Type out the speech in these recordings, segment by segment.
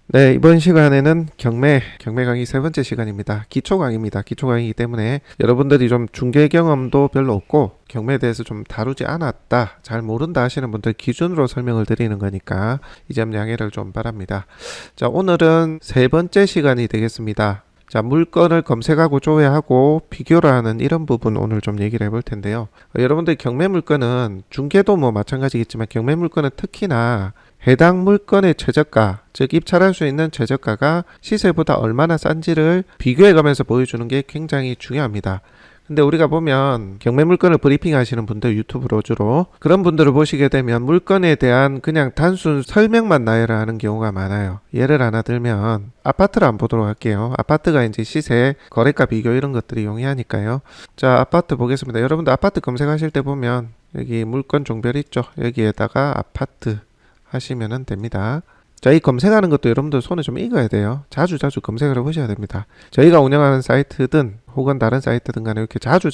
네, 이번 시간에는 경매 강의 세 번째 시간입니다. 기초 강의입니다. 기초 강의이기 때문에 여러분들이 좀 중개 경험도 별로 없고 경매에 대해서 좀 다루지 않았다, 잘 모른다 하시는 분들 기준으로 설명을 드리는 거니까 이 점 양해를 좀 바랍니다. 자, 오늘은 세 번째 시간이 되겠습니다. 자, 물건을 검색하고 조회하고 비교를 하는 이런 부분 오늘 좀 얘기를 해볼 텐데요. 여러분들 경매 물건은 중개도 뭐 마찬가지겠지만 경매 물건은 특히나 해당 물건의 최저가, 즉 입찰할 수 있는 최저가가 시세보다 얼마나 싼지를 비교해 가면서 보여주는 게 굉장히 중요합니다. 근데 우리가 보면 경매 물건을 브리핑 하시는 분들, 유튜브로 주로 그런 분들을 보시게 되면 물건에 대한 그냥 단순 설명만 나열을 하는 경우가 많아요. 예를 하나 들면 아파트를 안 보도록 할게요. 아파트가 이제 시세, 거래가 비교 이런 것들이 용이하니까요. 자, 아파트 보겠습니다. 여러분들 아파트 검색하실 때 보면 여기 물건 종별 있죠. 여기에다가 아파트 하시면 됩니다. 자, 이 검색하는 것도 여러분들 손에 좀 익어야 돼요. 자주 검색을 해보셔야 됩니다. 저희가 운영하는 사이트든 혹은 다른 사이트든 간에 이렇게 자주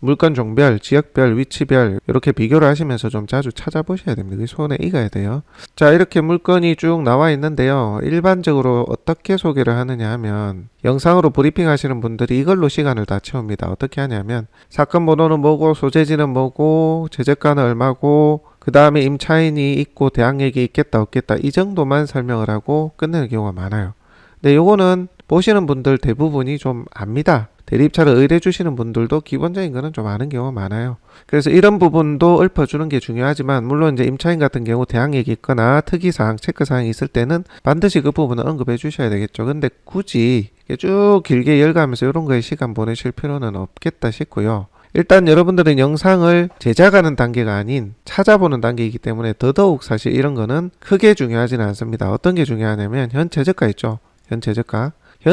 물건 종별, 지역별, 위치별 이렇게 비교를 하시면서 좀 자주 찾아보셔야 됩니다. 손에 익어야 돼요. 자, 이렇게 물건이 쭉 나와 있는데요. 일반적으로 어떻게 소개를 하느냐 하면 영상으로 브리핑 하시는 분들이 이걸로 시간을 다 채웁니다. 어떻게 하냐면 사건 번호는 뭐고, 소재지는 뭐고, 최저가는 얼마고, 그 다음에 임차인이 있고 대항력이 있겠다 없겠다 이 정도만 설명을 하고 끝내는 경우가 많아요. 근데 요거는 보시는 분들 대부분이 좀 압니다. 대리입찰을 의뢰해 주시는 분들도 기본적인 거는 좀 아는 경우가 많아요. 그래서 이런 부분도 읊어주는 게 중요하지만 물론 이제 임차인 같은 경우 대항력이 있거나 특이사항, 체크사항이 있을 때는 반드시 그 부분을 언급해 주셔야 되겠죠. 근데 굳이 쭉 길게 열가면서 이런 거에 시간 보내실 필요는 없겠다 싶고요. 일단 여러분들은 영상을 제작하는 단계가 아닌 찾아보는 단계이기 때문에 더더욱 사실 이런 거는 크게 중요하지는 않습니다. 어떤 게 중요하냐면 현 최저가 있죠. 현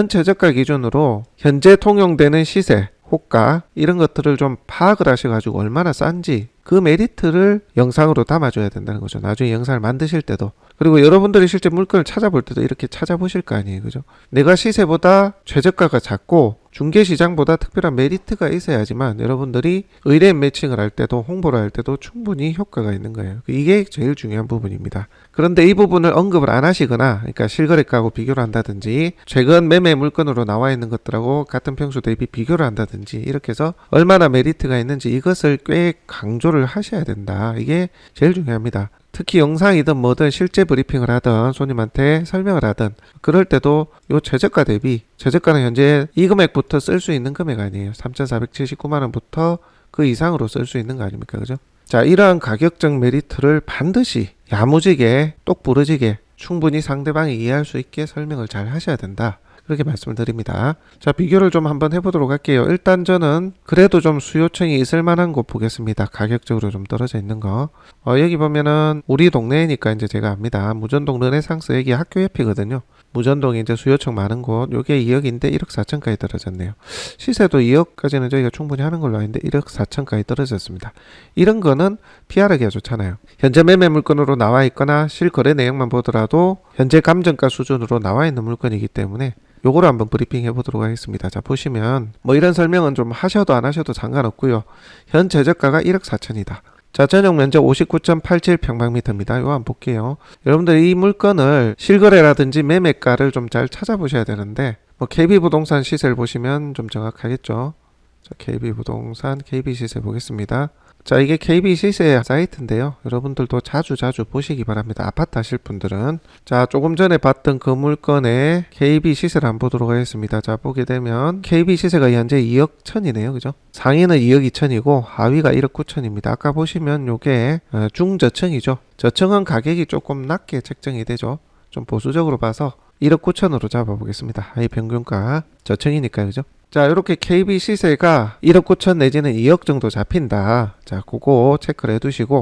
최저가 기준으로 현재 통용되는 시세, 호가 이런 것들을 좀 파악을 하셔가지고 얼마나 싼지 그 메리트를 영상으로 담아줘야 된다는 거죠. 나중에 영상을 만드실 때도. 그리고 여러분들이 실제 물건을 찾아볼 때도 이렇게 찾아보실 거 아니에요. 그죠? 내가 시세보다 최저가가 작고 중개시장보다 특별한 메리트가 있어야지만 여러분들이 의뢰인 매칭을 할 때도 홍보를 할 때도 충분히 효과가 있는 거예요. 이게 제일 중요한 부분입니다. 그런데 이 부분을 언급을 안 하시거나 그러니까 실거래가하고 비교를 한다든지 최근 매매 물건으로 나와 있는 것들하고 같은 평수 대비 비교를 한다든지 이렇게 해서 얼마나 메리트가 있는지 이것을 꽤 강조를 하셔야 된다. 이게 제일 중요합니다. 특히 영상이든 뭐든 실제 브리핑을 하든 손님한테 설명을 하든 그럴 때도 요 최저가 대비 최저가는 현재 이 금액부터 쓸 수 있는 금액 아니에요. 3,479만원부터 그 이상으로 쓸 수 있는 거 아닙니까? 그죠? 자, 이러한 가격적 메리트를 반드시 야무지게 똑부러지게 충분히 상대방이 이해할 수 있게 설명을 잘 하셔야 된다. 그렇게 말씀을 드립니다. 자, 비교를 좀 한번 해보도록 할게요. 일단 저는 그래도 좀 수요층이 있을 만한 곳 보겠습니다. 가격적으로 좀 떨어져 있는 거. 여기 보면은 우리 동네니까 이제 제가 압니다. 무전동 르네상스 여기 학교 옆이거든요. 무전동이 이제 수요층 많은 곳. 요게 2억인데 1억 4천까지 떨어졌네요. 시세도 2억까지는 저희가 충분히 하는 걸로 아는데 1억 4천까지 떨어졌습니다. 이런 거는 피하기가 좋잖아요. 현재 매매 물건으로 나와 있거나 실거래 내용만 보더라도 현재 감정가 수준으로 나와 있는 물건이기 때문에 요거를 한번 브리핑 해보도록 하겠습니다. 자, 보시면 뭐 이런 설명은 좀 하셔도 안 하셔도 상관없고요. 현 최저가가 1억 4천이다. 자, 전용 면적 59.87평방미터입니다. 이거 한번 볼게요. 여러분들 이 물건을 실거래라든지 매매가를 좀 잘 찾아보셔야 되는데 뭐 KB부동산 시세를 보시면 좀 정확하겠죠. 자, KB부동산 KB시세 보겠습니다. 자, 이게 KB시세 사이트인데요. 여러분들도 자주 보시기 바랍니다. 아파트 하실 분들은. 자, 조금 전에 봤던 그 물건의 KB시세를 한번 보도록 하겠습니다. 자, 보게 되면 KB시세가 현재 2억 1천이네요. 그죠? 상위는 2억 2천이고 하위가 1억 9천입니다. 아까 보시면 요게 중저층이죠. 저층은 가격이 조금 낮게 책정이 되죠. 좀 보수적으로 봐서 1억 9천으로 잡아보겠습니다. 하위 평균가 저층이니까 그죠? 자, 이렇게 KB 시세가 1억 9천 내지는 2억 정도 잡힌다. 자, 그거 체크를 해두시고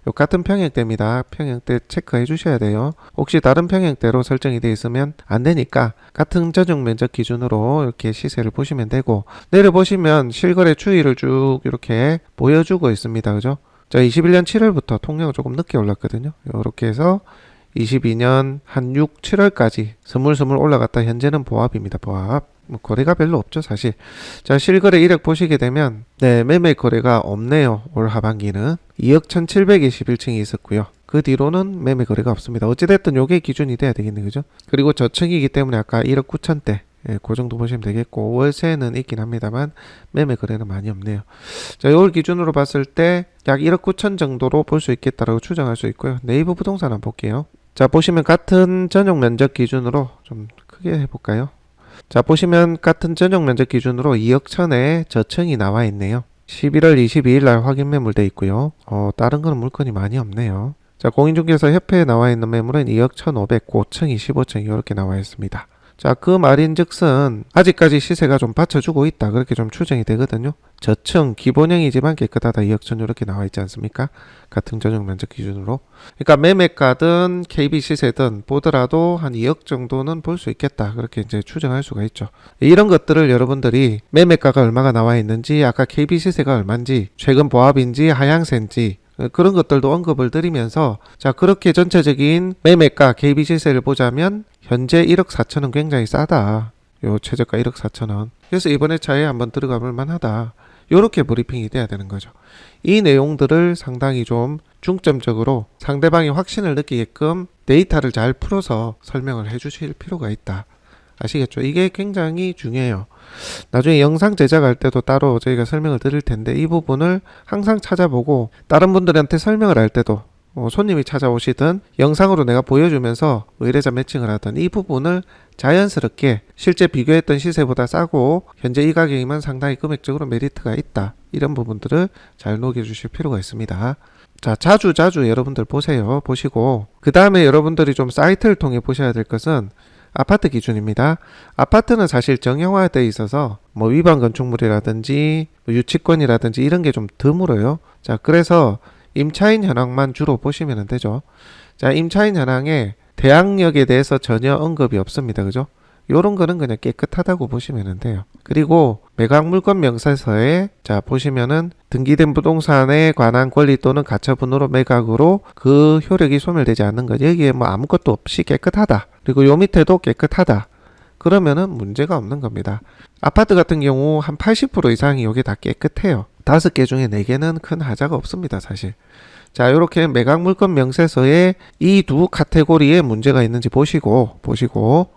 요 같은 평형대입니다. 평형대 체크해 주셔야 돼요. 혹시 다른 평형대로 설정이 되어 있으면 안 되니까 같은 전용 면적 기준으로 이렇게 시세를 보시면 되고 내려보시면 실거래 추이를 쭉 이렇게 보여주고 있습니다. 그죠? 자, 21년 7월부터 통영은 조금 늦게 올랐거든요. 이렇게 해서 22년 한 6, 7월까지 스물스물 올라갔다 현재는 보합입니다. 보합. 뭐 거래가 별로 없죠 사실. 자, 실거래 이력 보시게 되면 네, 매매 거래가 없네요. 올 하반기는 2억 1721층이 있었고요. 그 뒤로는 매매 거래가 없습니다. 어찌됐든 요게 기준이 돼야 되겠네, 그죠? 그리고 저층이기 때문에 아까 1억 9천대, 예, 그 정도 보시면 되겠고, 월세는 있긴 합니다만 매매 거래는 많이 없네요. 자, 요걸 기준으로 봤을 때 약 1억 9천 정도로 볼 수 있겠다라고 추정할 수 있고요. 네이버 부동산 한번 볼게요. 자, 보시면 같은 전용 면적 기준으로 좀 크게 해볼까요? 자, 보시면 같은 전용 면적 기준으로 2억 천에 저층이 나와 있네요. 11월 22일 날 확인 매물돼 있고요. 다른 거는 물건이 많이 없네요. 자, 공인중개사 협회에 나와 있는 매물은 2억 1,500, 고층 25층 이렇게 나와 있습니다. 자, 그 말인즉슨 아직까지 시세가 좀 받쳐주고 있다, 그렇게 좀 추정이 되거든요. 저층 기본형이지만 깨끗하다 2억 천 이렇게 나와 있지 않습니까? 같은 전용 면적 기준으로. 그러니까 매매가든 KB 시세든 보더라도 한 2억 정도는 볼 수 있겠다, 그렇게 이제 추정할 수가 있죠. 이런 것들을 여러분들이 매매가가 얼마가 나와 있는지, 아까 KB 시세가 얼마인지, 최근 보합인지 하향세인지 그런 것들도 언급을 드리면서, 자, 그렇게 전체적인 매매가 KB 시세를 보자면 현재 1억 4천은 굉장히 싸다. 요 최저가 1억 4천원. 그래서 이번에 차에 한번 들어가 볼 만하다. 요렇게 브리핑이 돼야 되는 거죠. 이 내용들을 상당히 좀 중점적으로 상대방이 확신을 느끼게끔 데이터를 잘 풀어서 설명을 해 주실 필요가 있다. 아시겠죠? 이게 굉장히 중요해요. 나중에 영상 제작할 때도 따로 저희가 설명을 드릴 텐데, 이 부분을 항상 찾아보고 다른 분들한테 설명을 할 때도 손님이 찾아오시든 영상으로 내가 보여주면서 의뢰자 매칭을 하든 이 부분을 자연스럽게 실제 비교했던 시세보다 싸고 현재 이 가격이면 상당히 금액적으로 메리트가 있다, 이런 부분들을 잘 녹여주실 필요가 있습니다. 자, 자주 여러분들 보세요. 보시고 그 다음에 여러분들이 좀 사이트를 통해 보셔야 될 것은 아파트 기준입니다. 아파트는 사실 정형화되어 있어서 뭐 위반 건축물이라든지 유치권이라든지 이런 게 좀 드물어요. 자, 그래서 임차인 현황만 주로 보시면 되죠. 자, 임차인 현황에 대항력에 대해서 전혀 언급이 없습니다. 그죠? 요런 거는 그냥 깨끗하다고 보시면 돼요. 그리고 매각 물건 명세서에 자, 보시면은 등기된 부동산에 관한 권리 또는 가처분으로 매각으로 그 효력이 소멸되지 않는 것, 여기에 뭐 아무것도 없이 깨끗하다, 그리고 요 밑에도 깨끗하다, 그러면은 문제가 없는 겁니다. 아파트 같은 경우 한 80% 이상이 여기 다 깨끗해요. 5개 중에 4개는 큰 하자가 없습니다, 사실. 자, 요렇게 매각 물건 명세서에 이 두 카테고리에 문제가 있는지 보시고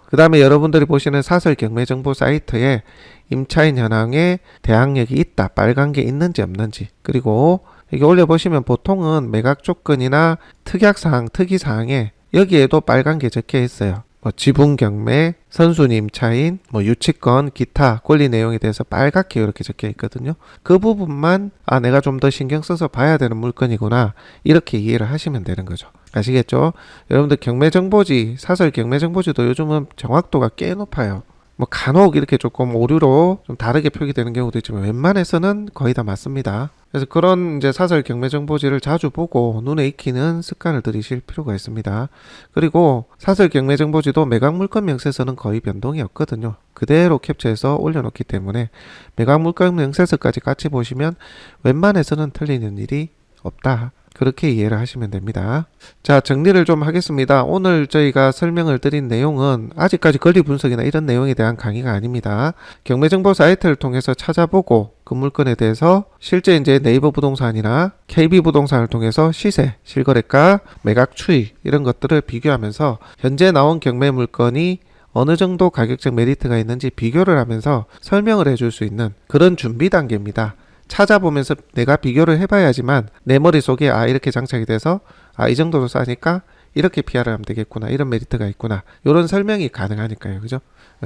그 다음에 여러분들이 보시는 사설 경매 정보 사이트에 임차인 현황에 대항력이 있다, 빨간 게 있는지 없는지, 그리고 이게 올려보시면 보통은 매각 조건이나 특약사항, 특이사항에 여기에도 빨간 게 적혀 있어요. 뭐 지분 경매, 선순위 임차인, 뭐 유치권, 기타 권리 내용에 대해서 빨갛게 이렇게 적혀 있거든요. 그 부분만 내가 좀 더 신경 써서 봐야 되는 물건이구나, 이렇게 이해를 하시면 되는 거죠. 아시겠죠? 여러분들 경매정보지, 사설 경매정보지도 요즘은 정확도가 꽤 높아요. 뭐 간혹 이렇게 조금 오류로 좀 다르게 표기되는 경우도 있지만 웬만해서는 거의 다 맞습니다. 그래서 그런 이제 사설 경매 정보지를 자주 보고 눈에 익히는 습관을 들이실 필요가 있습니다. 그리고 사설 경매 정보지도 매각 물건 명세서는 거의 변동이 없거든요. 그대로 캡처해서 올려놓기 때문에 매각 물건 명세서까지 같이 보시면 웬만해서는 틀리는 일이 없다, 그렇게 이해를 하시면 됩니다. 자, 정리를 좀 하겠습니다. 오늘 저희가 설명을 드린 내용은 아직까지 권리 분석이나 이런 내용에 대한 강의가 아닙니다. 경매정보 사이트를 통해서 찾아보고 그 물건에 대해서 실제 이제 네이버 부동산이나 KB 부동산을 통해서 시세, 실거래가, 매각 추이 이런 것들을 비교하면서 현재 나온 경매 물건이 어느 정도 가격적 메리트가 있는지 비교를 하면서 설명을 해줄 수 있는 그런 준비 단계입니다. 찾아보면서 내가 비교를 해봐야지만 내 머릿속에 이렇게 장착이 돼서 이 정도로 싸니까 이렇게 PR을 하면 되겠구나, 이런 메리트가 있구나, 이런 설명이 가능하니까요. 그죠?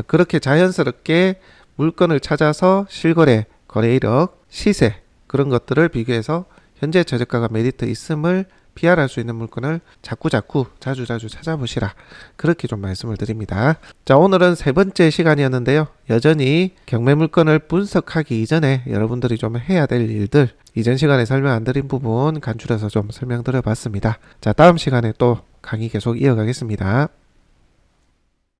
그렇게 자연스럽게 물건을 찾아서 실거래, 거래 이력, 시세 그런 것들을 비교해서 현재 최저가가 메리트 있음을 PR할 수 있는 물건을 자주 찾아보시라, 그렇게 좀 말씀을 드립니다. 자, 오늘은 3번째 시간이었는데요. 여전히 경매 물건을 분석하기 이전에 여러분들이 좀 해야 될 일들, 이전 시간에 설명 안 드린 부분 간추려서 좀 설명드려 봤습니다. 자, 다음 시간에 또 강의 계속 이어가겠습니다.